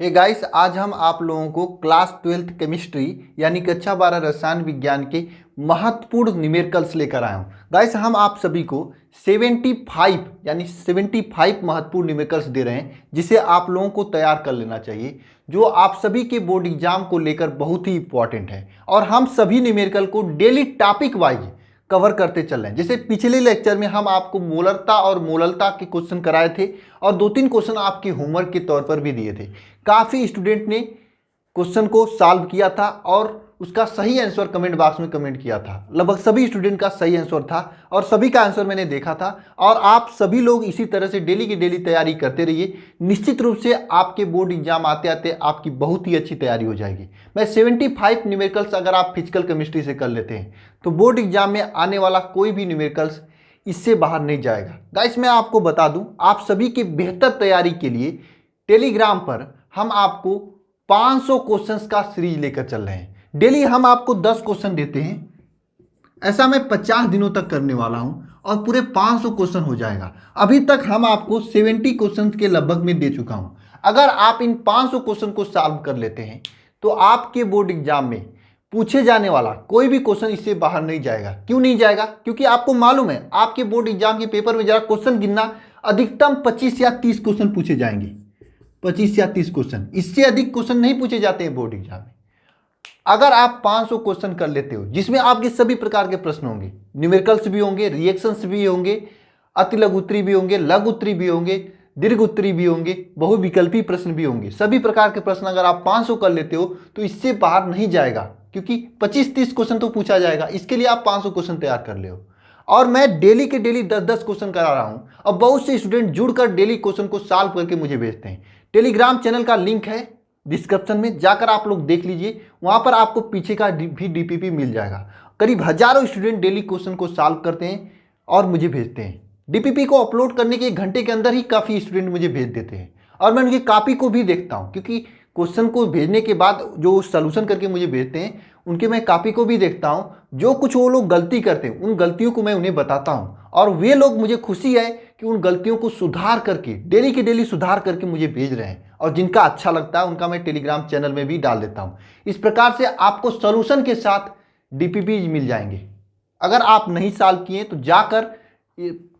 Hey guys, आज हम आप लोगों को क्लास 12th केमिस्ट्री यानी कक्षा 12 रसायन विज्ञान के महत्वपूर्ण न्यूमेरिकल्स लेकर आया हूँ। गाइस, हम आप सभी को 75 महत्वपूर्ण न्यूमेरिकल्स दे रहे हैं, जिसे आप लोगों को तैयार कर लेना चाहिए, जो आप सभी के बोर्ड एग्जाम को लेकर बहुत ही इंपॉर्टेंट है। और हम सभी न्यूमेरिकल को डेली टॉपिक वाइज कवर करते चल रहे हैं। जैसे पिछले लेक्चर में हम आपको मोलरता और मोललता के क्वेश्चन कराए थे और 2-3 क्वेश्चन आपके होमवर्क के तौर पर भी दिए थे। काफ़ी स्टूडेंट ने क्वेश्चन को सॉल्व किया था और उसका सही आंसर कमेंट बॉक्स में कमेंट किया था। लगभग सभी स्टूडेंट का सही आंसर था और सभी का आंसर मैंने देखा था। और आप सभी लोग इसी तरह से डेली की डेली तैयारी करते रहिए। निश्चित रूप से आपके बोर्ड एग्जाम आते आते आपकी बहुत ही अच्छी तैयारी हो जाएगी। मैं 75 न्यूमेरिकल्स अगर आप फिजिकल केमिस्ट्री से कर लेते हैं तो बोर्ड एग्जाम में आने वाला कोई भी न्यूमेरिकल्स इससे बाहर नहीं जाएगा। गाइस, मैं आपको बता दूं, आप सभी की बेहतर तैयारी के लिए टेलीग्राम पर हम आपको 500 क्वेश्चंस का सीरीज लेकर चल रहे हैं। डेली हम आपको 10 क्वेश्चन देते हैं। ऐसा मैं 50 दिनों तक करने वाला हूं और पूरे 500 क्वेश्चन हो जाएगा। अभी तक हम आपको 70 क्वेश्चन के लगभग में दे चुका हूं। अगर आप इन 500 क्वेश्चन को सॉल्व कर लेते हैं तो आपके बोर्ड एग्जाम में पूछे जाने वाला कोई भी क्वेश्चन इससे बाहर नहीं जाएगा। क्यों नहीं जाएगा? क्योंकि आपको मालूम है आपके बोर्ड एग्जाम के पेपर में जरा क्वेश्चन गिनना, अधिकतम 25 या 30 क्वेश्चन पूछे जाएंगे। 25 या 30 क्वेश्चन, इससे अधिक क्वेश्चन नहीं पूछे जाते हैं बोर्ड एग्जाम में। अगर आप 500 क्वेश्चन कर लेते हो, जिसमें आपके सभी प्रकार के प्रश्न होंगे, न्यूमेरिकल्स भी होंगे, रिएक्शंस भी होंगे, अति लघु उत्तरी भी होंगे, लघु उत्तरी भी होंगे, दीर्घ उत्तरी भी होंगे, बहुविकल्पी प्रश्न भी होंगे, सभी प्रकार के प्रश्न अगर आप 500 कर लेते हो तो इससे बाहर नहीं जाएगा। क्योंकि 25-30 क्वेश्चन तो पूछा जाएगा, इसके लिए आप 500 क्वेश्चन तैयार कर ले हो। और मैं डेली के डेली 10-10 क्वेश्चन करा रहा हूं और बहुत से स्टूडेंट जुड़कर डेली क्वेश्चन को सॉल्व करके मुझे भेजते हैं। टेलीग्राम चैनल का लिंक है डिस्क्रिप्शन में, जाकर आप लोग देख लीजिए। वहां पर आपको पीछे का भी डीपीपी मिल जाएगा। करीब हजारों स्टूडेंट डेली क्वेश्चन को सॉल्व करते हैं और मुझे भेजते हैं। डीपीपी को अपलोड करने के 1 घंटे के अंदर ही काफ़ी स्टूडेंट मुझे भेज देते हैं और मैं उनकी कॉपी को भी देखता हूँ। क्योंकि क्वेश्चन को भेजने के बाद जो सॉल्यूशन करके मुझे भेजते हैं उनके मैं कॉपी को भी देखता हूँ। जो कुछ वो लोग गलती करते हैं उन गलतियों को मैं उन्हें बताता हूँ और वे लोग, मुझे खुशी है कि उन गलतियों को सुधार करके डेली के डेली सुधार करके मुझे भेज रहे हैं। और जिनका अच्छा लगता है उनका मैं टेलीग्राम चैनल में भी डाल देता हूँ। इस प्रकार से आपको सॉल्यूशन के साथ डीपीपी मिल जाएंगे। अगर आप नहीं सॉल्व किए तो जाकर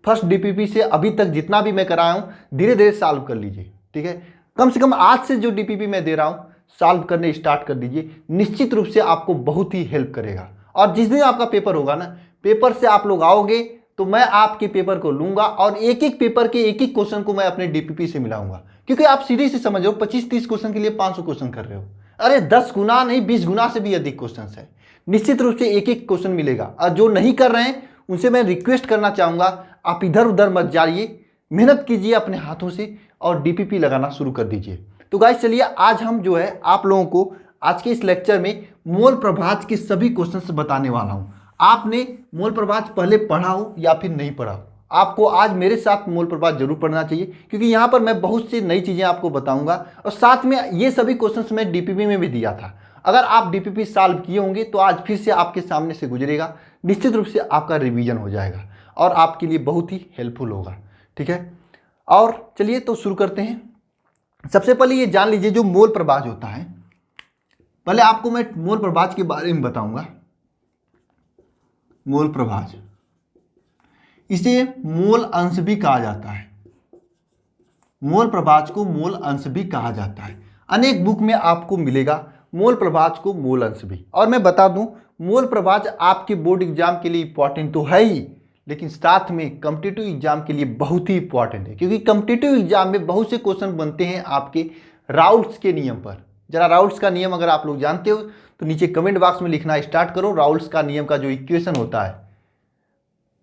फर्स्ट डीपीपी से अभी तक जितना भी मैं कराया हूँ धीरे धीरे सॉल्व कर लीजिए। ठीक है, कम से कम आज से जो डीपीपी मैं दे रहा हूँ सॉल्व करने स्टार्ट कर दीजिए। निश्चित रूप से आपको बहुत ही हेल्प करेगा। और जिस दिन आपका पेपर होगा ना, पेपर से आप लोग आओगे तो मैं आपके पेपर को लूंगा और एक एक पेपर के एक एक क्वेश्चन को मैं अपने डीपीपी से मिलाऊंगा। क्योंकि आप सीधे से समझ लो 25-30 क्वेश्चन के लिए 500 क्वेश्चन कर रहे हो। अरे 10 गुना नहीं, 20 गुना से भी अधिक क्वेश्चन है। निश्चित रूप से एक एक क्वेश्चन मिलेगा। और जो नहीं कर रहे हैं उनसे मैं रिक्वेस्ट करना चाहूंगा, आप इधर उधर मत जाइए, मेहनत कीजिए अपने हाथों से और डीपीपी लगाना शुरू कर दीजिए। तो गाइस, चलिए आज हम जो है आप लोगों को आज के इस लेक्चर में मोल प्रभाज के सभी क्वेश्चंस बताने वाला हूं। आपने मोल प्रभाज पहले पढ़ा हो या फिर नहीं पढ़ा हो, आपको आज मेरे साथ मोल प्रभाज जरूर पढ़ना चाहिए। क्योंकि यहाँ पर मैं बहुत सी नई चीज़ें आपको बताऊंगा और साथ में ये सभी क्वेश्चंस मैं डीपीपी में भी दिया था। अगर आप डीपीपी सॉल्व किए होंगे तो आज फिर से आपके सामने से गुजरेगा। निश्चित रूप से आपका रिवीजन हो जाएगा और आपके लिए बहुत ही हेल्पफुल होगा। ठीक है, और चलिए तो शुरू करते हैं। सबसे पहले ये जान लीजिए जो मोल प्रभाज होता है। पहले आपको मैं मोल प्रभाज के बारे में बताऊंगा। मोल प्रभाज, इसे मोल अंश भी कहा जाता है। मोल प्रभाज को मोल अंश भी कहा जाता है। अनेक बुक में आपको मिलेगा मोल प्रभाज को मोल अंश भी। और मैं बता दूं, मोल प्रभाज आपके बोर्ड एग्जाम के लिए इंपॉर्टेंट तो है ही, लेकिन साथ में कॉम्पिटिटिव एग्जाम के लिए बहुत ही इंपॉर्टेंट है। क्योंकि कॉम्पिटिटिव एग्जाम में बहुत से क्वेश्चन बनते हैं आपके राउल्ट्स के नियम पर। जरा राउल्ट्स का नियम अगर आप लोग जानते हो तो नीचे कमेंट बॉक्स में लिखना स्टार्ट करो। राउल्ट्स का नियम का जो इक्वेशन होता है,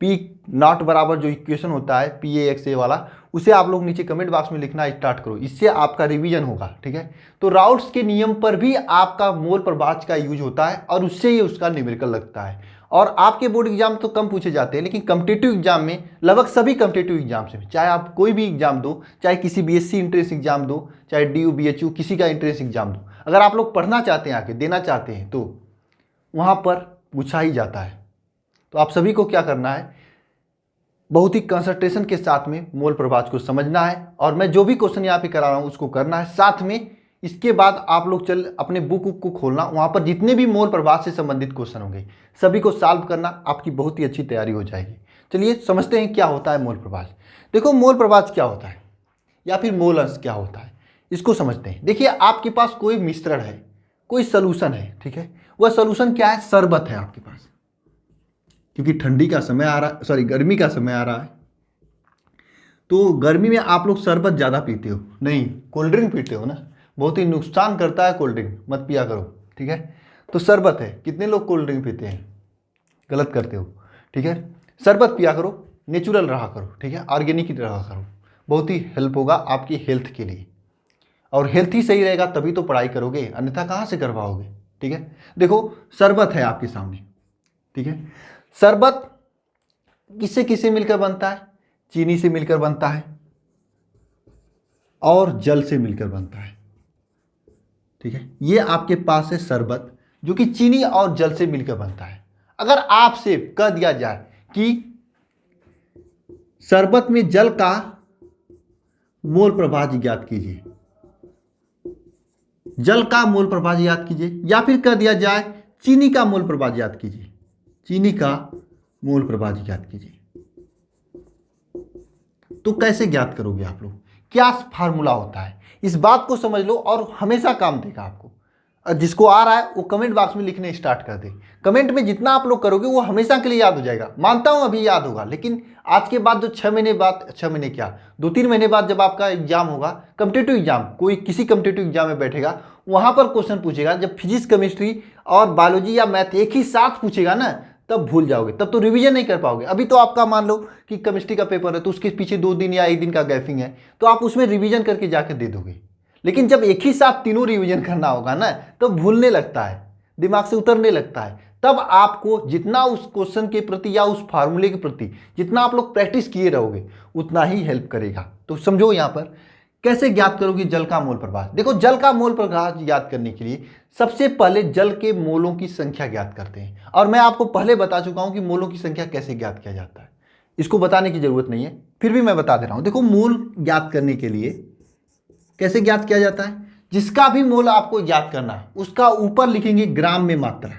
पी नॉट बराबर जो इक्वेशन होता है PA/XA वाला, उसे आप लोग नीचे कमेंट बॉक्स में लिखना स्टार्ट करो। इससे आपका रिवीजन होगा। ठीक है, तो राउल्ट्स के नियम पर भी आपका मोल प्रभाज का यूज होता है और उससे ही उसका न्यूमेरिकल लगता है। और आपके बोर्ड एग्जाम तो कम पूछे जाते हैं, लेकिन कॉम्पिटिटिव एग्जाम में लगभग सभी कॉम्पिटिटिव एग्जाम से, चाहे आप कोई भी एग्जाम दो, चाहे किसी BSc एंट्रेंस एग्जाम दो, चाहे DU BHU किसी का एंट्रेंस एग्जाम दो, अगर आप लोग पढ़ना चाहते हैं, आके देना चाहते हैं, तो वहाँ पर पूछा ही जाता है। तो आप सभी को क्या करना है, बहुत ही कंसंट्रेशन के साथ में मोल प्रभाज को समझना है और मैं जो भी क्वेश्चन यहाँ पे करा रहा हूँ उसको करना है। साथ में इसके बाद आप लोग चल अपने बुक को खोलना, वहाँ पर जितने भी मोल प्रभाव से संबंधित क्वेश्चन होंगे सभी को सॉल्व करना, आपकी बहुत ही अच्छी तैयारी हो जाएगी। चलिए समझते हैं क्या होता है मोल प्रभाव। देखो मोल प्रभाव क्या होता है या फिर मोल अंश क्या होता है, इसको समझते हैं। देखिए आपके पास कोई मिश्रण है, कोई सॉल्यूशन है, ठीक है, वह सॉल्यूशन क्या है, शरबत है आपके पास, क्योंकि ठंडी का समय आ रहा है, सॉरी गर्मी का समय आ रहा है, तो गर्मी में आप लोग शरबत ज़्यादा पीते हो, नहीं कोल्ड ड्रिंक पीते हो ना, बहुत ही नुकसान करता है कोल्ड ड्रिंक, मत पिया करो, ठीक है। तो शरबत है, कितने लोग कोल्ड ड्रिंक पीते हैं, गलत करते हो, ठीक है। शरबत पिया करो, नेचुरल रहा करो, ठीक है, ऑर्गेनिक रहा करो, बहुत ही हेल्प होगा आपकी हेल्थ के लिए, और हेल्थ ही सही रहेगा तभी तो पढ़ाई करोगे, अन्यथा कहाँ से कर पाओगे, ठीक है। देखो शरबत है आपके सामने, ठीक है। शरबत किससे किससे मिलकर बनता है, चीनी से मिलकर बनता है और जल से मिलकर बनता है, ठीक है। ये आपके पास है शरबत जो कि चीनी और जल से मिलकर बनता है। अगर आपसे कह दिया जाए कि शरबत में जल का मोल प्रभाव ज्ञात कीजिए, जल का मोल प्रभाव ज्ञात कीजिए, या फिर कह दिया जाए चीनी का मोल प्रभाव ज्ञात कीजिए, चीनी का मोल प्रभाव ज्ञात कीजिए, तो कैसे ज्ञात करोगे आप लोग, क्या फार्मूला होता है, इस बात को समझ लो और हमेशा काम देगा आपको। और जिसको आ रहा है वो कमेंट बॉक्स में लिखने स्टार्ट कर दे, कमेंट में जितना आप लोग करोगे वो हमेशा के लिए याद हो जाएगा। मानता हूं अभी याद होगा, लेकिन आज के बाद जो 6 महीने बाद, 6 महीने क्या 2-3 महीने बाद जब आपका एग्जाम होगा, कम्पिटेटिव एग्जाम, कोई किसी कम्पिटेटिव एग्जाम में बैठेगा, वहां पर क्वेश्चन पूछेगा, जब फिजिक्स केमिस्ट्री और बायोलॉजी या मैथ एक ही साथ पूछेगा ना, तब भूल जाओगे, तब तो रिवीजन नहीं कर पाओगे। अभी तो आपका मान लो कि केमिस्ट्री का पेपर है तो उसके पीछे 2 दिन या 1 दिन का गैपिंग है, तो आप उसमें रिवीजन करके जाकर दे दोगे। लेकिन जब एक ही साथ तीनों रिवीजन करना होगा ना, तो भूलने लगता है, दिमाग से उतरने लगता है। तब आपको जितना उस क्वेश्चन के प्रति या उस फार्मूले के प्रति जितना आप लोग प्रैक्टिस किए रहोगे उतना ही हेल्प करेगा। तो समझो यहाँ पर कैसे ज्ञात करोगे जल का मोल प्रभाव। देखो जल का मोल प्रभाव ज्ञात करने के लिए सबसे पहले जल के मोलों की संख्या ज्ञात करते हैं, और मैं आपको पहले बता चुका हूं कि मोलों की संख्या कैसे ज्ञात किया जाता है, इसको बताने की जरूरत नहीं है, फिर भी मैं बता दे रहा हूं। देखो मोल ज्ञात करने के लिए कैसे ज्ञात किया जाता है, जिसका भी मोल आपको ज्ञात करना है उसका ऊपर लिखेंगे ग्राम में मात्रा।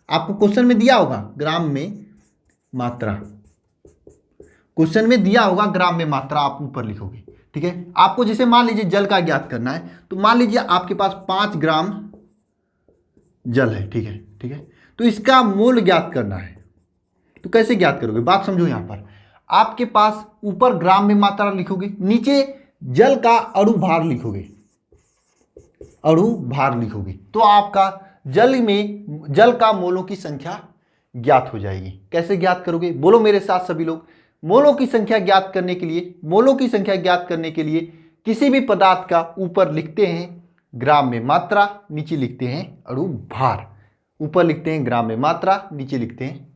आपको क्वेश्चन में दिया होगा ग्राम में मात्रा, क्वेश्चन में दिया होगा ग्राम में मात्रा, आप ऊपर लिखोगे, ठीक है। आपको जैसे मान लीजिए जल का ज्ञात करना है, तो मान लीजिए आपके पास 5 ग्राम जल है, ठीक है, ठीक है, तो इसका मोल ज्ञात करना है, तो कैसे ज्ञात करोगे, बात समझो। यहां पर आपके पास ऊपर ग्राम में मात्रा लिखोगे, नीचे जल का अणु भार लिखोगे, अणु भार लिखोगे, तो आपका जल में जल का मोलों की संख्या ज्ञात हो जाएगी। कैसे ज्ञात करोगे, बोलो मेरे साथ सभी लोग। मोलों की संख्या ज्ञात करने के लिए, मोलों की संख्या ज्ञात करने के लिए किसी भी पदार्थ का ऊपर लिखते हैं ग्राम में मात्रा, नीचे लिखते हैं अणु भार। ऊपर लिखते हैं ग्राम में मात्रा, नीचे लिखते हैं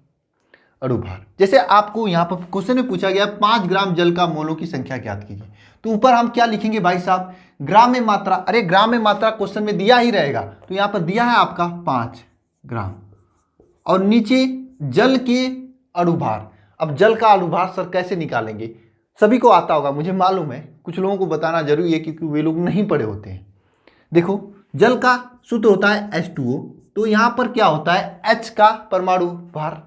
अणु भार। जैसे आपको यहाँ पर क्वेश्चन में पूछा गया 5 ग्राम जल का मोलों की संख्या ज्ञात कीजिए, तो ऊपर हम क्या लिखेंगे भाई साहब, ग्राम में मात्रा। अरे ग्राम में मात्रा क्वेश्चन में दिया ही रहेगा, तो यहाँ पर दिया है आपका 5 ग्राम, और नीचे जल के अणु भार। अब जल का अणु भार सर कैसे निकालेंगे, सभी को आता होगा, मुझे मालूम है, कुछ लोगों को बताना जरूरी है क्योंकि वे लोग नहीं पढ़े होते हैं। देखो जल का सूत्र होता है H2O, तो यहाँ पर क्या होता है H का परमाणु भार,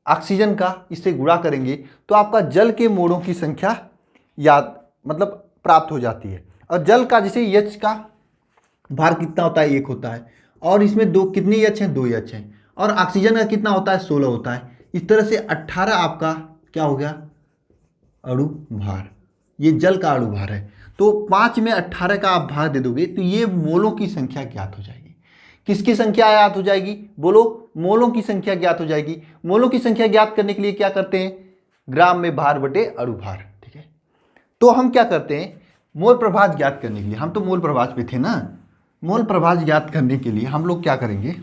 ऑक्सीजन का, इससे गुणा करेंगे तो आपका जल के मोड़ों की संख्या याद मतलब प्राप्त हो जाती है। और जल का जैसे H का भार कितना होता है 1 होता है, और इसमें दो कितने H हैं, 2 H हैं, और ऑक्सीजन का कितना होता है 16 होता है। इस तरह से 18 आपका क्या हो गया अणु भार, ये जल का अणु भार है। तो 5 में 18 का आप भार दे दोगे तो ये मोलों की संख्या ज्ञात हो जाएगी। किसकी संख्या ज्ञात हो जाएगी, बोलो मोलों की संख्या ज्ञात हो जाएगी। मोलों की संख्या ज्ञात करने के लिए क्या करते हैं, ग्राम में भार बटे अणु भार, ठीक है। तो हम क्या करते हैं, मोल प्रभाव ज्ञात करने के लिए, हम तो मोल प्रभाव पे थे ना, मोल प्रभाव ज्ञात करने के लिए हम लोग क्या करेंगे,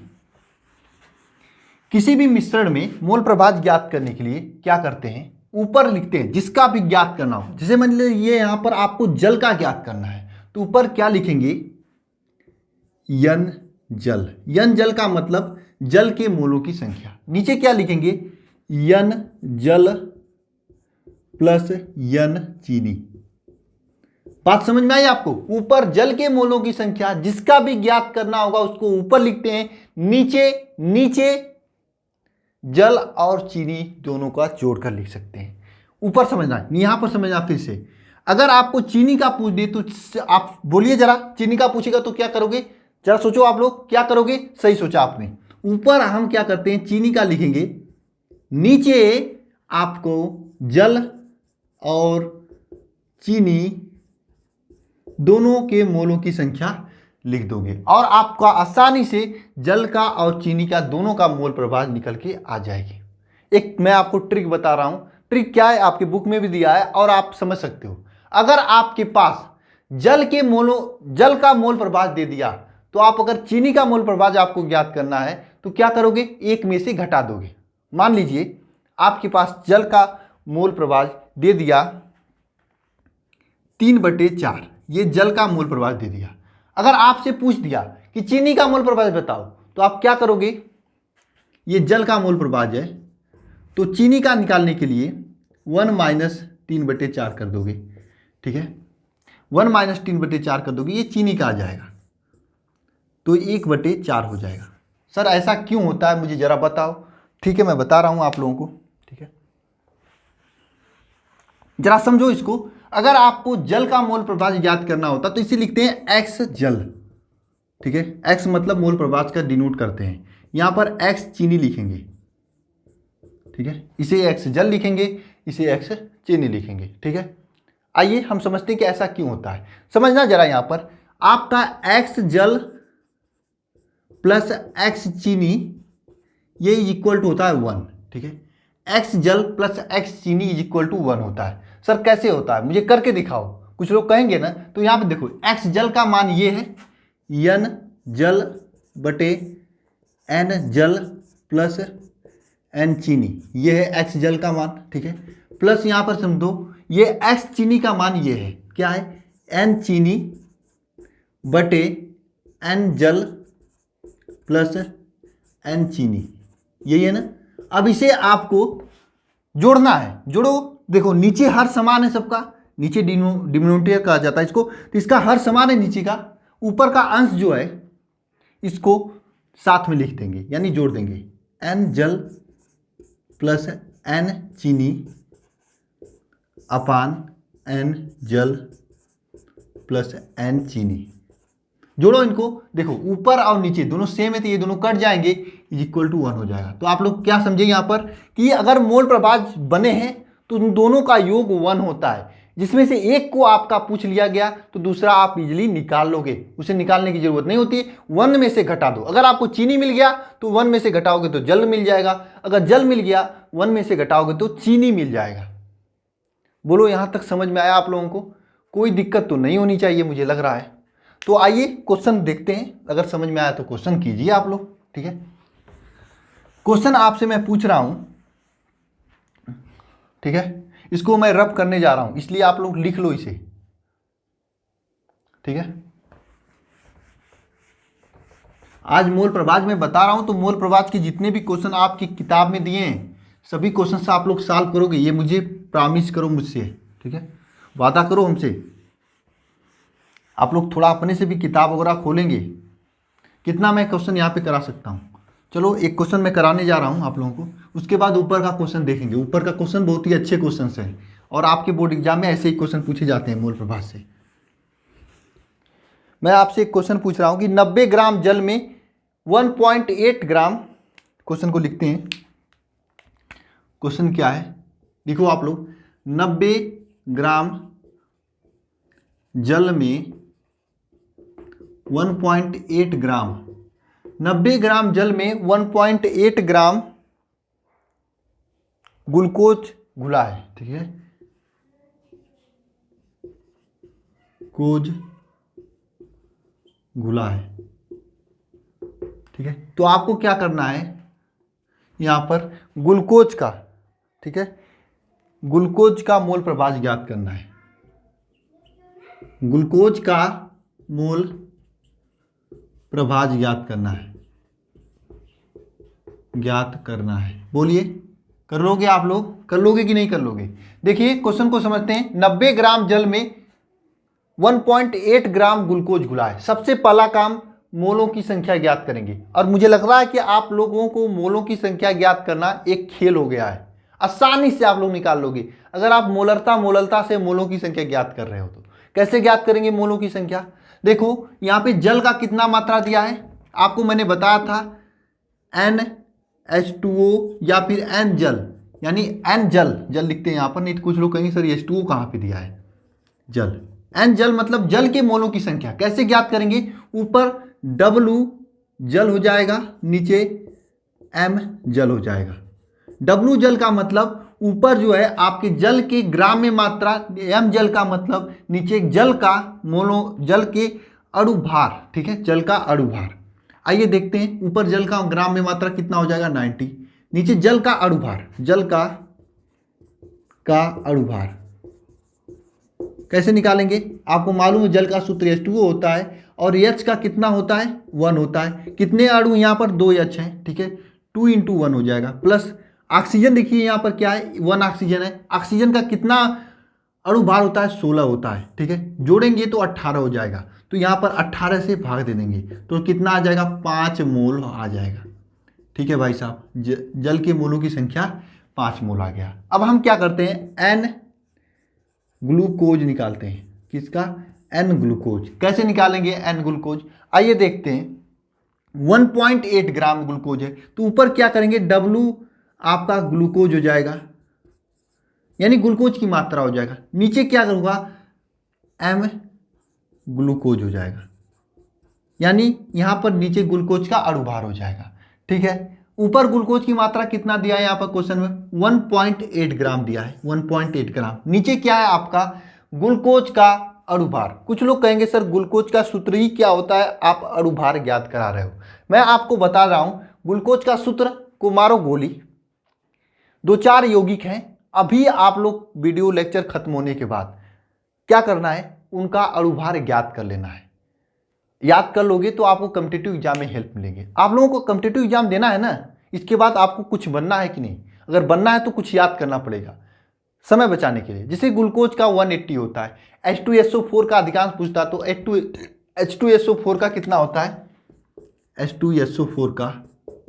किसी भी मिश्रण में मोल प्रभाव ज्ञात करने के लिए क्या करते हैं, ऊपर लिखते हैं जिसका भी ज्ञात करना हो। जैसे मान लीजिए यहां पर आपको जल का ज्ञात करना है, तो ऊपर क्या लिखेंगे यन जल, यन जल का मतलब जल के मोलों की संख्या। नीचे क्या लिखेंगे यन जल प्लस यन चीनी, बात समझ में आई आपको? ऊपर जल के मोलों की संख्या जिसका भी ज्ञात करना होगा उसको ऊपर लिखते हैं, नीचे जल और चीनी दोनों का जोड़कर लिख सकते हैं। ऊपर समझना, यहां पर समझना फिर से। अगर आपको चीनी का पूछ दे तो आप बोलिए जरा, चीनी का पूछेगा तो क्या करोगे? जरा सोचो आप लोग क्या करोगे? सही सोचा आपने। ऊपर हम क्या करते हैं, चीनी का लिखेंगे, नीचे आपको जल और चीनी दोनों के मोलों की संख्या लिख दोगे और आपका आसानी से जल का और चीनी का दोनों का मोल प्रभाव निकल के आ जाएगी। एक मैं आपको ट्रिक बता रहा हूं, ट्रिक क्या है आपके बुक में भी दिया है और आप समझ सकते हो। अगर आपके पास जल का मोल प्रभाव दे दिया तो आप अगर चीनी का मोल प्रभाव आपको ज्ञात करना है तो क्या करोगे? एक में से घटा दोगे। मान लीजिए आपके पास जल का मोल प्रभाव दे दिया 3/4, ये जल का मोल प्रभाव दे दिया। अगर आपसे पूछ दिया कि चीनी का मोल प्रभाव बताओ तो आप क्या करोगे? ये जल का मोल प्रभाव है तो चीनी का निकालने के लिए 1 - 3/4 कर दोगे। ठीक है, 1 - 3/4 कर दोगे, ये चीनी का आ जाएगा तो 1/4 हो जाएगा। सर ऐसा क्यों होता है मुझे जरा बताओ। ठीक है, मैं बता रहा हूं आप लोगों को। ठीक है, जरा समझो इसको। अगर आपको जल का मोल प्रभाव ज्ञात करना होता तो इसे लिखते हैं x जल। ठीक है, x मतलब मोल प्रभाव का डिनोट करते हैं, यहां पर x चीनी लिखेंगे। ठीक है, इसे x जल लिखेंगे, इसे x चीनी लिखेंगे। ठीक है, आइए हम समझते हैं कि ऐसा क्यों होता है। समझना जरा, यहां पर आपका x जल प्लस x चीनी ये इक्वल टू होता है 1। ठीक है, x जल प्लस x चीनी इज इक्वल टू 1 होता है। सर कैसे होता है, मुझे करके दिखाओ। कुछ लोग कहेंगे ना, तो यहां पे देखो x जल का मान ये है, n जल बटे n जल प्लस n चीनी, ये है x जल का मान। ठीक है, प्लस यहां पर समझो ये x चीनी का मान ये है, क्या है? n चीनी बटे n जल प्लस n चीनी, यही है ना। अब इसे आपको जोड़ना है, जोड़ो। देखो नीचे हर समान है सबका, नीचे डिनोमिनेटर कहा जाता है इसको, तो इसका हर समान है नीचे का, ऊपर का अंश जो है इसको साथ में लिख देंगे यानी जोड़ देंगे। n जल प्लस n चीनी अपान n जल प्लस n चीनी, जोड़ो इनको। देखो ऊपर और नीचे दोनों सेम है तो ये दोनों कट जाएंगे, इज इक्वल टू 1 हो जाएगा। तो आप लोग क्या समझे यहाँ पर कि अगर मोल प्रभाव बने हैं तो उन दोनों का योग 1 होता है, जिसमें से एक को आपका पूछ लिया गया तो दूसरा आप इजीली निकाल लोगे, उसे निकालने की जरूरत नहीं होती। 1 में से घटा दो। अगर आपको चीनी मिल गया तो 1 में से घटाओगे तो जल मिल जाएगा, अगर जल मिल गया 1 में से घटाओगे तो चीनी मिल जाएगा। बोलो यहां तक समझ में आया आप लोगों को? कोई दिक्कत तो नहीं होनी चाहिए मुझे लग रहा है। तो आइए क्वेश्चन देखते हैं, अगर समझ में आया तो क्वेश्चन कीजिए आप लोग। ठीक है, क्वेश्चन आपसे मैं पूछ रहा हूं, ठीक है, इसको मैं रब करने जा रहा हूं इसलिए आप लोग लिख लो इसे। ठीक है, आज मोल प्रभाव में बता रहा हूं तो मोल प्रभाव के जितने भी क्वेश्चन आपकी किताब में दिए हैं सभी क्वेश्चन से आप लोग सॉल्व करोगे, ये मुझे प्रॉमिस करो मुझसे। ठीक है, वादा करो हमसे। आप लोग थोड़ा अपने से भी किताब वगैरह खोलेंगे, कितना मैं क्वेश्चन यहाँ पे करा सकता हूँ। चलो एक क्वेश्चन मैं कराने जा रहा हूँ आप लोगों को, उसके बाद ऊपर का क्वेश्चन देखेंगे। ऊपर का क्वेश्चन बहुत ही अच्छे क्वेश्चन हैं और आपके बोर्ड एग्जाम में ऐसे ही क्वेश्चन पूछे जाते हैं मोल प्रभाव से। मैं आपसे एक क्वेश्चन पूछ रहा हूँ कि 90 ग्राम जल में 1.8 ग्राम, क्वेश्चन को लिखते हैं। क्वेश्चन क्या है लिखो आप लोग, 90 ग्राम जल में 1.8 ग्राम, 90 ग्राम जल में 1.8 ग्राम ग्लूकोज घुला है। ठीक है, ग्लूकोज घुला है। ठीक है, तो आपको क्या करना है यहां पर ग्लूकोज का, ठीक है, ग्लूकोज का मोल प्रभाव ज्ञात करना है। ग्लूकोज का मोल प्रभाव ज्ञात करना है, ज्ञात करना है। बोलिए कर लोगे आप लोग, कर लोगे कि नहीं कर लोगे? देखिए क्वेश्चन को समझते हैं। 90 ग्राम जल में 1.8 ग्राम ग्लूकोज घुला है। सबसे पहला काम मोलों की संख्या ज्ञात करेंगे, और मुझे लग रहा है कि आप लोगों को मोलों की संख्या ज्ञात करना एक खेल हो गया है, आसानी से आप लोग निकाल लोगे अगर आप मोलरता से मोलों की संख्या ज्ञात कर रहे हो तो। कैसे ज्ञात करेंगे मोलों की संख्या? देखो यहाँ पे जल का कितना मात्रा दिया है, आपको मैंने बताया था NH2O या फिर N जल, यानी N जल लिखते हैं यहाँ पर, नहीं तो कुछ लोग कहेंगे सर H2O कहाँ पे दिया है, जल। N जल मतलब जल के मोलों की संख्या। कैसे ज्ञात करेंगे? ऊपर W जल हो जाएगा, नीचे M जल हो जाएगा। W जल का मतलब ऊपर जो है आपके जल के ग्राम में मात्रा, M जल का मतलब नीचे जल का मोलो, जल के अणु भार, ठीक है, जल का अणु भार। आइए देखते हैं ऊपर जल का ग्राम में मात्रा कितना हो जाएगा 90, नीचे जल का अणु भार, जल का अणु भार कैसे निकालेंगे? आपको मालूम है जल का सूत्र H2O होता है और H का कितना होता है 1 होता है। कितने अणु यहाँ पर 2 H हैं, ठीक है, 2 × 1 हो जाएगा, प्लस ऑक्सीजन देखिए यहाँ पर क्या है 1 ऑक्सीजन है। ऑक्सीजन का कितना अणु भार होता है 16 होता है, ठीक है, जोड़ेंगे तो 18 हो जाएगा, तो यहाँ पर 18 से भाग दे देंगे तो कितना आ जाएगा 5 मोल आ जाएगा। ठीक है भाई साहब, जल के मोलों की संख्या 5 मोल आ गया। अब हम क्या करते हैं N ग्लूकोज निकालते हैं। किसका? N glucose. कैसे निकालेंगे N ग्लूकोज? आइए देखते हैं। 1.8 ग्राम ग्लूकोज है तो ऊपर क्या करेंगे W आपका ग्लूकोज हो जाएगा, यानी ग्लूकोज की मात्रा हो जाएगा, नीचे क्या करूँगा M ग्लूकोज हो जाएगा, यानी यहाँ पर नीचे ग्लूकोज का अणु भार हो जाएगा। ठीक है, ऊपर ग्लूकोज की मात्रा कितना दिया है यहाँ पर क्वेश्चन में 1.8 ग्राम दिया है, 1.8 ग्राम। नीचे क्या है आपका ग्लूकोज का अणु भार। कुछ लोग कहेंगे सर ग्लूकोज का सूत्र ही क्या होता है, आप अणु भार ज्ञात करा रहे हो। मैं आपको बता रहा हूँ ग्लूकोज का सूत्र को मारो गोली, 2-4 यौगिक हैं, अभी आप लोग वीडियो लेक्चर खत्म होने के बाद क्या करना है उनका अणु भार ज्ञात कर लेना है। याद कर लोगे तो आपको कॉम्पिटिटिव एग्जाम में हेल्प मिलेंगे। आप लोगों को कॉम्पिटिटिव एग्जाम देना है ना, इसके बाद आपको कुछ बनना है कि नहीं? अगर बनना है तो कुछ याद करना पड़ेगा समय बचाने के लिए। जैसे ग्लूकोज का 180 होता है, H2SO4 का अधिकांश पूछता तो H2SO4 का कितना होता है, H2SO4 का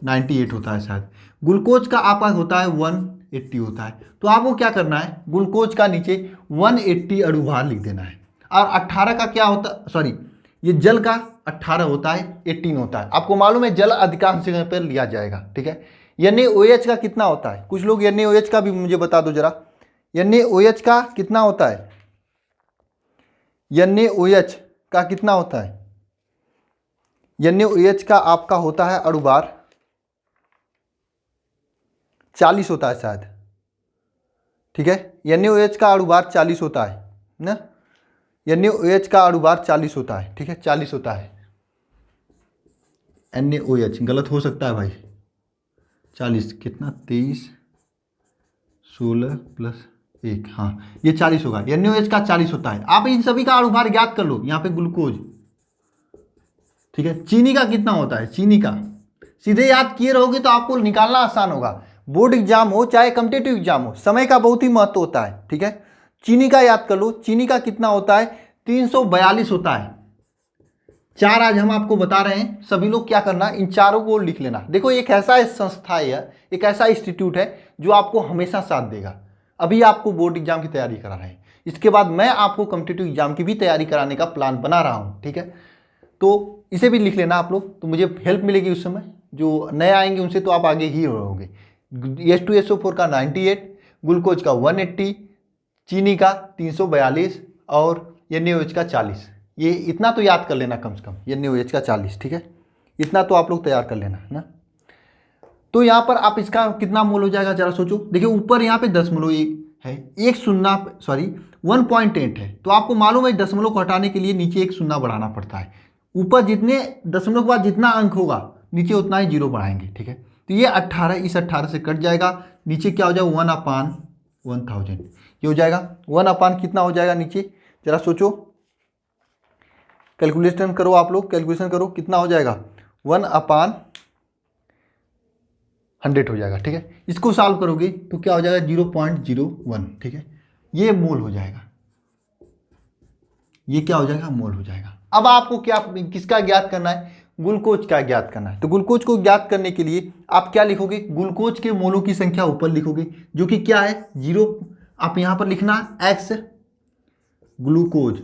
98 होता है शायद, ग्लूकोज का आपका होता है 180 होता है। तो आपको क्या करना है ग्लूकोज का नीचे 180 अणु भार लिख देना है, और 18 का क्या होता, सॉरी ये जल का 18 होता है, 18 होता है। आपको मालूम है जल अधिकांश जगह पर लिया जाएगा। ठीक है, NaOH का कितना होता है, कुछ लोग NaOH का भी मुझे बता दो जरा, NaOH का कितना होता है, NaOH का कितना होता है, NaOH का आपका होता है अणु भार 40 होता है शायद। ठीक है, NaOH का अणु भार 40 होता है ना, NaOH का अणु भार 40 होता है। ठीक है, 40 होता है NaOH, गलत हो सकता है भाई, 40 कितना 23 16 प्लस 1, हाँ ये 40 होगा, NaOH का 40 होता है। आप इन सभी का अणु भार ज्ञात कर लो, यहाँ पे ग्लूकोज। ठीक है, चीनी का कितना होता है, चीनी का सीधे याद किए रहोगे तो आपको निकालना आसान होगा। बोर्ड एग्जाम हो चाहे कॉम्पिटिटिव एग्जाम हो, समय का बहुत ही महत्व होता है। ठीक है, चीनी का याद कर लो, चीनी का कितना होता है 342 होता है। 4 आज हम आपको बता रहे हैं, सभी लोग क्या करना इन चारों को लिख लेना। देखो एक ऐसा संस्था है, एक ऐसा इंस्टीट्यूट है जो आपको हमेशा साथ देगा। अभी आपको बोर्ड एग्जाम की तैयारी करा रहे हैं, इसके बाद मैं आपको कॉम्पिटिटिव एग्जाम की भी तैयारी कराने का प्लान बना रहा हूँ। ठीक है, तो इसे भी लिख लेना आप लोग, तो मुझे हेल्प मिलेगी उस समय। जो नए आएंगे उनसे तो आप आगे ही रहोगे। H2SO4 का 98, ग्लूकोज का 180, चीनी का 342 और NaOH का 40। ये इतना तो याद कर लेना कम से कम, NaOH का 40। ठीक है, इतना तो आप लोग तैयार कर लेना है ना। तो यहाँ पर आप इसका कितना मोल हो जाएगा जरा सोचो। देखिए ऊपर यहाँ पे 10 मोल है, एक शून्य सॉरी 1.8 है, तो आपको मालूम है दशमलव को हटाने के लिए नीचे एक शून्य बढ़ाना पड़ता है। ऊपर जितने दशमलव के बाद जितना अंक होगा नीचे उतना ही जीरो बढ़ाएंगे। ठीक है, तो ये 18 इस 18 से कट जाएगा, नीचे क्या हो जाएगा 1/1000 ये हो जाएगा। 1/ कितना हो जाएगा नीचे जरा सोचो, कैलकुलेशन करो आप लोग, कैलकुलेशन करो कितना हो जाएगा 1/100 हो जाएगा। ठीक है, इसको सॉल्व करोगे तो क्या हो जाएगा 0.01। ठीक है, ये मोल हो जाएगा। ये क्या हो जाएगा, मोल हो जाएगा। अब आपको क्या किसका ज्ञात करना है, ग्लूकोज का ज्ञात करना है। तो ग्लूकोज को ज्ञात करने के लिए आप क्या लिखोगे, ग्लूकोज के मोलों की संख्या ऊपर लिखोगे जो कि क्या है 0। आप यहां पर लिखना x glucose,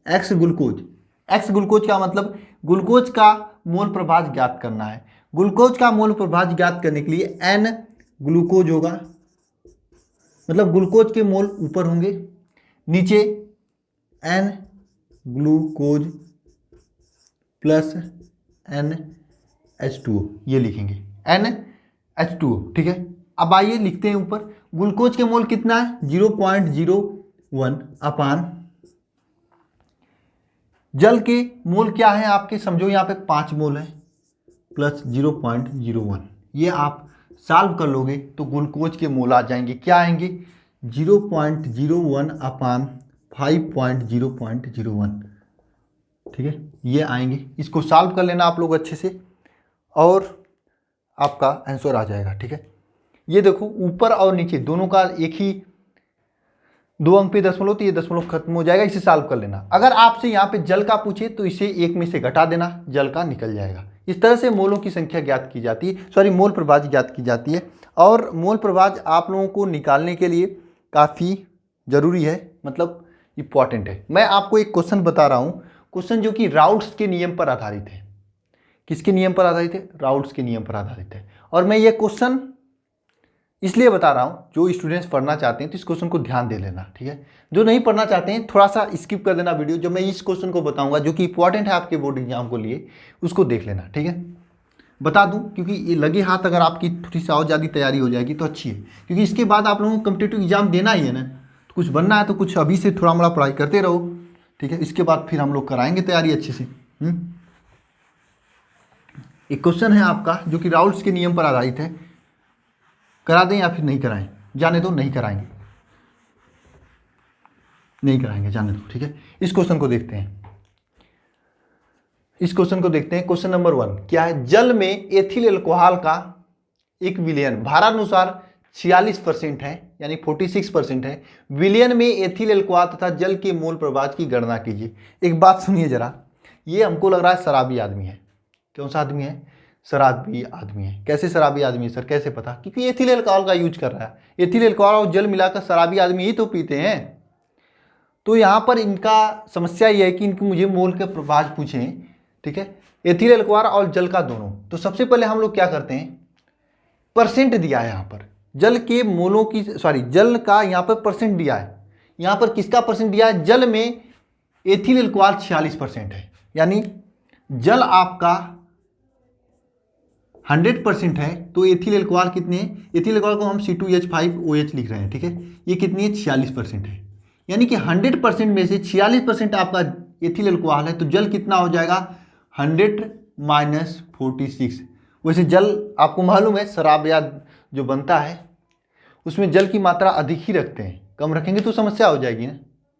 x glucose. X glucose का मतलब ग्लूकोज का मोल प्रभाज ज्ञात करना है। ग्लूकोज का मोल प्रभाज ज्ञात करने के लिए एन ग्लूकोज होगा, मतलब ग्लूकोज के मोल ऊपर होंगे, नीचे एन ग्लूकोज प्लस NH2O ये लिखेंगे, NH2O, ठीक है। अब आइए लिखते हैं ऊपर, ग्लूकोज के मोल कितना है 0.01 अपान जल के मोल क्या है आपके, समझो यहाँ पे 5 मोल है प्लस 0.01। ये आप सॉल्व कर लोगे तो ग्लूकोज के मोल आ जाएंगे, क्या आएंगे 0.01 अपान 5.0.01, ठीक है, ये आएंगे। इसको सॉल्व कर लेना आप लोग अच्छे से और आपका आंसर आ जाएगा, ठीक है। ये देखो ऊपर और नीचे दोनों का एक ही 2 अंक पे दशमलव, तो ये दशमलव खत्म हो जाएगा, इसे सॉल्व कर लेना। अगर आपसे यहाँ पे जल का पूछे तो इसे 1 में से घटा देना, जल का निकल जाएगा। इस तरह से मोलों की संख्या ज्ञात की जाती है, सॉरी मोल प्रभाज ज्ञात की जाती है। और मोल प्रभाज आप लोगों को निकालने के लिए काफ़ी ज़रूरी है, मतलब इम्पॉर्टेंट है। मैं आपको एक क्वेश्चन बता रहा हूँ, क्वेश्चन जो कि राउट्स के नियम पर आधारित है। किसके नियम पर आधारित है, राउट्स के नियम पर आधारित है। और मैं ये क्वेश्चन इसलिए बता रहा हूँ, जो स्टूडेंट्स पढ़ना चाहते हैं तो इस क्वेश्चन को ध्यान दे लेना, ठीक है। जो नहीं पढ़ना चाहते हैं थोड़ा सा स्किप कर देना वीडियो, जो मैं इस क्वेश्चन को बताऊंगा जो कि इंपॉर्टेंट है आपके बोर्ड एग्जाम को लिए, उसको देख लेना, ठीक है। बता दूं क्योंकि ये लगे हाथ अगर आपकी थोड़ी सी और ज़्यादा तैयारी हो जाएगी तो अच्छी है, क्योंकि इसके बाद आप लोगों को कॉम्पिटिटिव एग्जाम देना ही है ना, तो कुछ बनना है तो कुछ अभी से थोड़ा मोड़ा पढ़ाई करते रहो, ठीक है। इसके बाद फिर हम लोग कराएंगे तैयारी अच्छे से। एक क्वेश्चन है आपका जो कि राउल्ट्स के नियम पर आधारित है, करा दें या फिर नहीं कराएं, जाने दो, नहीं कराएंगे, नहीं कराएंगे, जाने दो, ठीक है। इस क्वेश्चन को देखते हैं, इस क्वेश्चन को देखते हैं। क्वेश्चन नंबर 1 क्या है, जल में एथिल अल्कोहल का एक विलयन भारानुसार 46% है, यानी 46% है। विलयन में एथिल अल्कोहल तथा जल के मोल प्रभाज की गणना कीजिए। एक बात सुनिए जरा, ये हमको लग रहा है शराबी आदमी है। कौन सा आदमी है, शराबी आदमी है। कैसे शराबी आदमी है सर, कैसे पता, क्योंकि एथिल अल्कोहल का यूज कर रहा है। एथिल अल्कोहल और जल मिलाकर शराबी आदमी ही तो पीते हैं। तो यहाँ पर इनका समस्या ये है कि इनको मुझे मोल के प्रभाज पूछे, ठीक है, एथिल अल्कोहल और जल का दोनों। तो सबसे पहले हम लोग क्या करते हैं, परसेंट दिया है यहाँ पर, जल के मोलों की, सॉरी जल का यहाँ पर परसेंट दिया है। यहाँ पर किसका परसेंट दिया है, जल में एथिल अल्कोहल 46% है, यानी जल आपका 100% है तो एथिल अल्कोहल कितने हैं, एथिल अल्कोहल को हम C2H5OH लिख रहे हैं, ठीक है। ये कितनी है 46% है, यानी कि 100% में से 46% आपका एथिल अल्कोहल है, तो जल कितना हो जाएगा 100 माइनस 46। वैसे जल आपको मालूम है शराब या जो बनता है उसमें जल की मात्रा अधिक ही रखते हैं, कम रखेंगे तो समस्या हो जाएगी ना,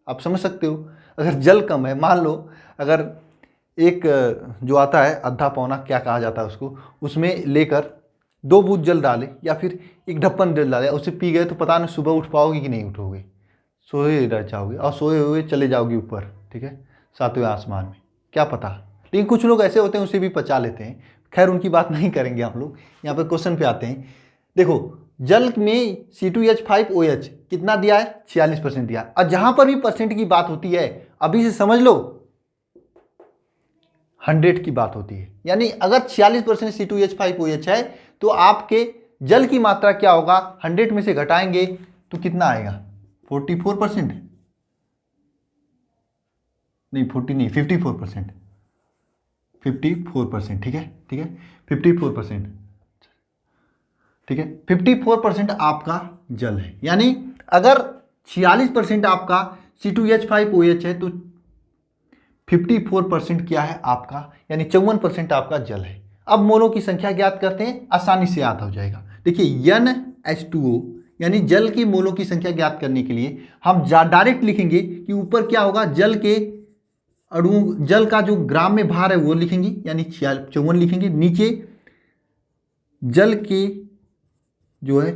आप समझ सकते हो। अगर जल कम है, मान लो अगर एक जो आता है आधा पौना, क्या कहा जाता है उसको, उसमें लेकर 2 बूंद जल डाले या फिर एक ढप्पन जल डाले, उसे पी गए तो पता नहीं सुबह उठ पाओगे कि नहीं उठोगे, सोए रह जाओगे और सोए हुए चले जाओगे ऊपर, ठीक है, 7वें आसमान में, क्या पता। लेकिन कुछ लोग ऐसे होते हैं उसे भी पचा लेते हैं, खैर उनकी बात नहीं करेंगे हम लोग। यहाँ पर क्वेश्चन पे आते हैं। देखो जल में C2H5OH कितना दिया है 46% दिया है, और जहाँ पर भी परसेंट की बात होती है अभी से समझ लो 100 की बात होती है, यानी अगर 46% C2H5OH है तो आपके जल की मात्रा क्या होगा, 100 में से घटाएंगे तो कितना आएगा 44%, नहीं 40 नहीं 54%, 54%, ठीक है, ठीक है 54%, ठीक है 54% आपका जल है। यानी अगर 46% आपका C2H5OH है तो 54% क्या है आपका, यानी 54% आपका जल है। अब मोलों की संख्या ज्ञात करते हैं, आसानी से याद हो जाएगा। देखिए NH2O यानी जल के मोलों की संख्या ज्ञात करने के लिए हम डायरेक्ट लिखेंगे कि ऊपर क्या होगा, जल के अणु, जल का जो ग्राम में भार है वो लिखेंगे, यानी 54 लिखेंगे। नीचे जल के जो है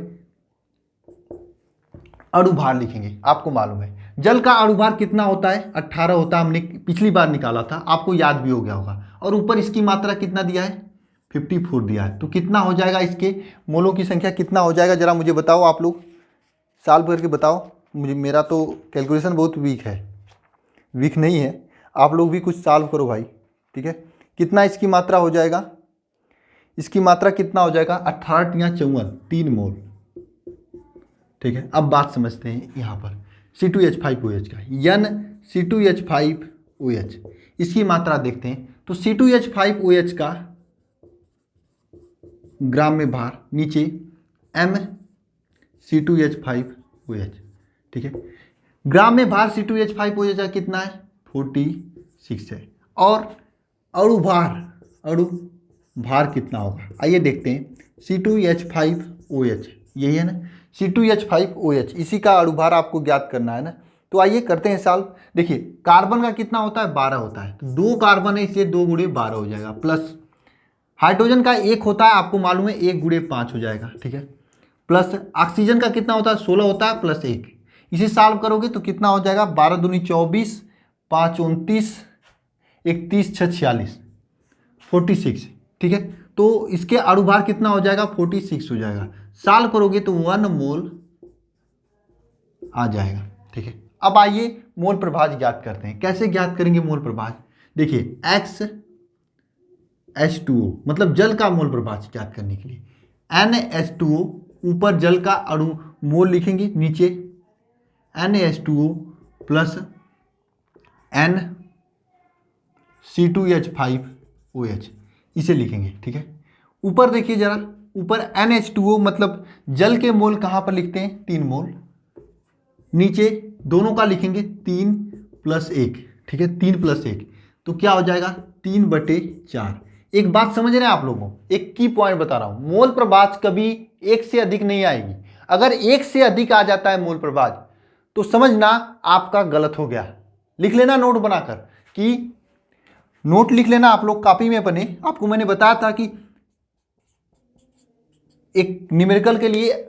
अणु भार लिखेंगे, आपको मालूम है जल का अणुभार कितना होता है? 18 होता है, हमने पिछली बार निकाला था, आपको याद भी हो गया होगा। और ऊपर इसकी मात्रा कितना दिया है? 54 दिया है। तो कितना हो जाएगा, इसके मोलों की संख्या कितना हो जाएगा, जरा मुझे बताओ, आप लोग सॉल्व करके बताओ मुझे। मेरा तो कैलकुलेशन बहुत वीक है, वीक नहीं है, आप लोग भी कुछ सॉल्व करो भाई, ठीक है। कितना इसकी मात्रा हो जाएगा? इसकी मात्रा कितना हो जाएगा? 18 या 54, 3 मोल, ठीक है। अब बात समझते हैं यहाँ पर C2H5OH का, NC2H5OH, इसकी मात्रा देखते हैं। तो C2H5OH का ग्राम में भार, नीचे MC2H5OH, ठीक है। ग्राम में भार C2H5OH का कितना है? 46 है। और अणु भार कितना होगा, आइए देखते हैं। C2H5OH यही है ना, C2H5OH, इसी का अणुभार आपको ज्ञात करना है ना। तो आइए करते हैं सॉल्व। देखिए कार्बन का कितना होता है? 12 होता है। तो 2 कार्बन है, इसलिए 2 गुणे 12 हो जाएगा। प्लस हाइड्रोजन का 1 होता है, आपको मालूम है, 1 गुणे 5 हो जाएगा, ठीक है। प्लस ऑक्सीजन का कितना होता है? 16 होता है, प्लस 1। इसे सॉल्व करोगे तो कितना हो जाएगा? 12 दूनी 24, 5 29, 31 6 46, 46, ठीक है। तो इसके अणुभार कितना हो जाएगा? 46 हो जाएगा। सॉल्व करोगे तो 1 मोल आ जाएगा, ठीक है। अब आइए मोल प्रभाज ज्ञात करते हैं। कैसे ज्ञात करेंगे मोल प्रभाज? देखिए XH2O मतलब जल का मोल प्रभाज ज्ञात करने के लिए NH2O, ऊपर जल का अणु मोल लिखेंगे, नीचे NH2O प्लस NC2H5OH, इसे लिखेंगे, ठीक है। ऊपर देखिए जरा, ऊपर NH2O मतलब जल के मोल कहाँ पर लिखते हैं? 3 मोल। नीचे दोनों का लिखेंगे 3 + 1, ठीक है, 3 + 1, तो क्या हो जाएगा? 3/4। एक बात समझ रहे हैं आप लोगों, एक की पॉइंट बता रहा हूं, मोल प्रभाज कभी 1 से अधिक नहीं आएगी। अगर 1 से अधिक आ जाता है मोल प्रभाज तो समझना आपका गलत हो गया। लिख लेना नोट बनाकर, कि नोट लिख लेना आप लोग, कॉपी में बने। आपको मैंने बताया था कि एक न्यूमेरिकल के लिए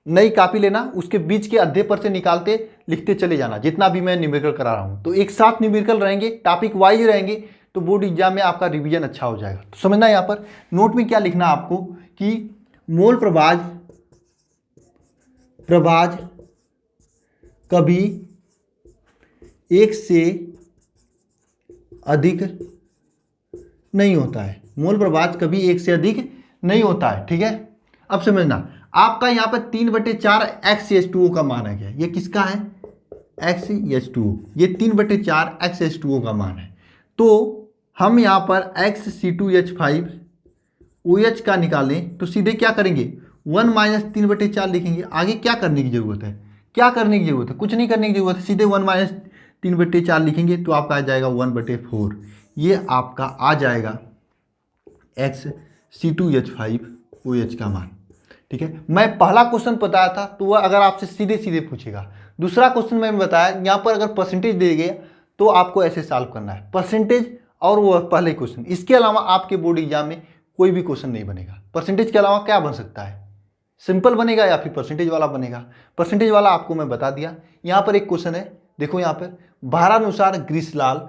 नई कॉपी लेना, उसके बीच के अद्धे पर से निकालते लिखते चले जाना, जितना भी मैं न्यूमेरिकल करा रहा हूं। तो एक साथ न्यूमेरिकल रहेंगे, टॉपिक वाइज रहेंगे, तो बोर्ड एग्जाम में आपका रिवीजन अच्छा हो जाएगा। तो समझना यहाँ पर नोट में क्या लिखना आपको, कि मोल प्रभाज कभी 1 से अधिक नहीं होता है। मोल प्रभाज कभी 1 से अधिक नहीं होता है, ठीक है। अब समझना, आपका यहाँ पर 3/4 XH2O का मान है क्या? ये किसका है? XH2O, ये 3/4 XH2O का मान है। तो हम यहाँ पर XC2H5OH का निकालें तो सीधे क्या करेंगे? 1 - 3/4 लिखेंगे। आगे क्या करने की जरूरत है? क्या करने की जरूरत है? कुछ नहीं करने की जरूरत है, सीधे 1 - 3/4 लिखेंगे तो आपका आ जाएगा 1/4। ये आपका आ जाएगा XC2H5OH का मान, ठीक है। मैं पहला क्वेश्चन बताया था, तो वह अगर आपसे सीधे सीधे पूछेगा। दूसरा क्वेश्चन मैंने बताया, यहाँ पर अगर परसेंटेज दे गया तो आपको ऐसे सॉल्व करना है, परसेंटेज और वो पहले क्वेश्चन। इसके अलावा आपके बोर्ड एग्जाम में कोई भी क्वेश्चन नहीं बनेगा। परसेंटेज के अलावा क्या बन सकता है? सिंपल बनेगा या फिर परसेंटेज वाला बनेगा। परसेंटेज वाला आपको मैं बता दिया। यहाँ पर एक क्वेश्चन है, देखो यहाँ पर, भारानुसार ग्रीष्मलाल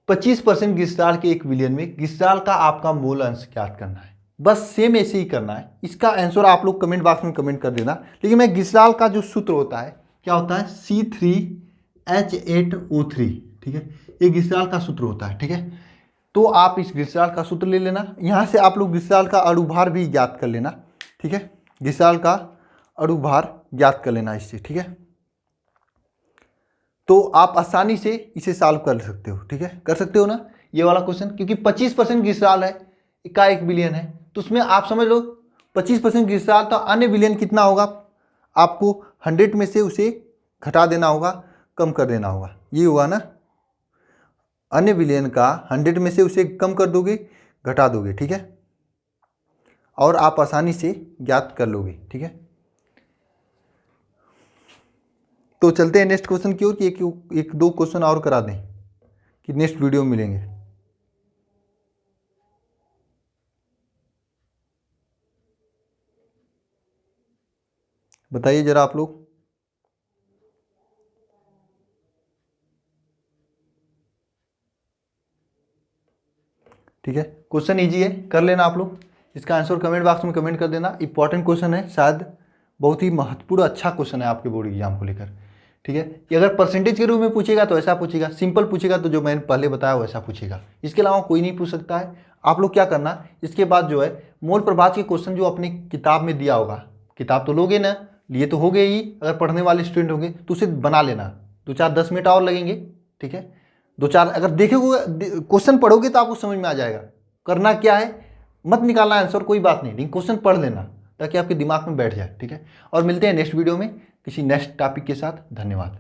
25% ग्रीष्मलाल के 1 विलियन में ग्रीष्मलाल का आपका मूल अंश ज्ञात करना है। बस सेम ऐसे ही करना है। इसका आंसर आप लोग कमेंट बॉक्स में कमेंट कर देना। लेकिन मैं ग्रीष्मलाल का जो सूत्र होता है, क्या होता है? C3H8O3, ठीक है, ये ग्रीष्मलाल का सूत्र होता है, ठीक है। तो आप इस ग्रीष्मलाल का सूत्र ले लेना। यहाँ से आप लोग ग्रीष्मलाल का अणुभार भी ज्ञात कर लेना, ठीक है। ग्रीष्मलाल का अणुभार ज्ञात कर लेना इससे, ठीक है। तो आप आसानी से इसे सॉल्व कर सकते हो, ठीक है, कर सकते हो ना ये वाला क्वेश्चन, क्योंकि 25% ग्रीष्मकाल है का 1 बिलियन है, तो उसमें आप समझ लो 25% ग्रीष्मकाल, तो अन्य बिलियन कितना होगा? आपको 100 में से उसे घटा देना होगा, कम कर देना होगा, ये हुआ ना। अन्य बिलियन का 100 में से उसे कम कर दोगे, घटा दोगे, ठीक है, और आप आसानी से ज्ञात कर लोगे, ठीक है। तो चलते हैं नेक्स्ट क्वेश्चन की ओर, कि एक दो क्वेश्चन और करा दें कि नेक्स्ट वीडियो में मिलेंगे। बताइए जरा आप लोग। ठीक है, क्वेश्चन ईजी है, कर लेना आप लोग। इसका आंसर कमेंट बॉक्स में कमेंट कर देना। इंपॉर्टेंट क्वेश्चन है, शायद बहुत ही महत्वपूर्ण अच्छा क्वेश्चन है आपके बोर्ड एग्जाम को लेकर। ठीक है, ये अगर परसेंटेज के रूप में पूछेगा तो ऐसा पूछेगा, सिंपल पूछेगा तो जो मैंने पहले बताया वैसा पूछेगा, इसके अलावा कोई नहीं पूछ सकता है। आप लोग क्या करना, इसके बाद जो है मोल प्रभाज के क्वेश्चन जो अपनी किताब में दिया होगा, किताब तो लोगे ना, लिए तो हो गए ही, अगर पढ़ने वाले स्टूडेंट होंगे तो उसे बना लेना। 2-4-10 मिनट और लगेंगे। ठीक है, 2-4 अगर देखोगे क्वेश्चन पढ़ोगे तो आपको समझ में आ जाएगा। करना क्या है, मत निकालना आंसर, कोई बात नहीं, लेकिन क्वेश्चन पढ़ लेना ताकि आपके दिमाग में बैठ जाए। ठीक है, और मिलते हैं नेक्स्ट वीडियो में किसी नेक्स्ट टॉपिक के साथ। धन्यवाद।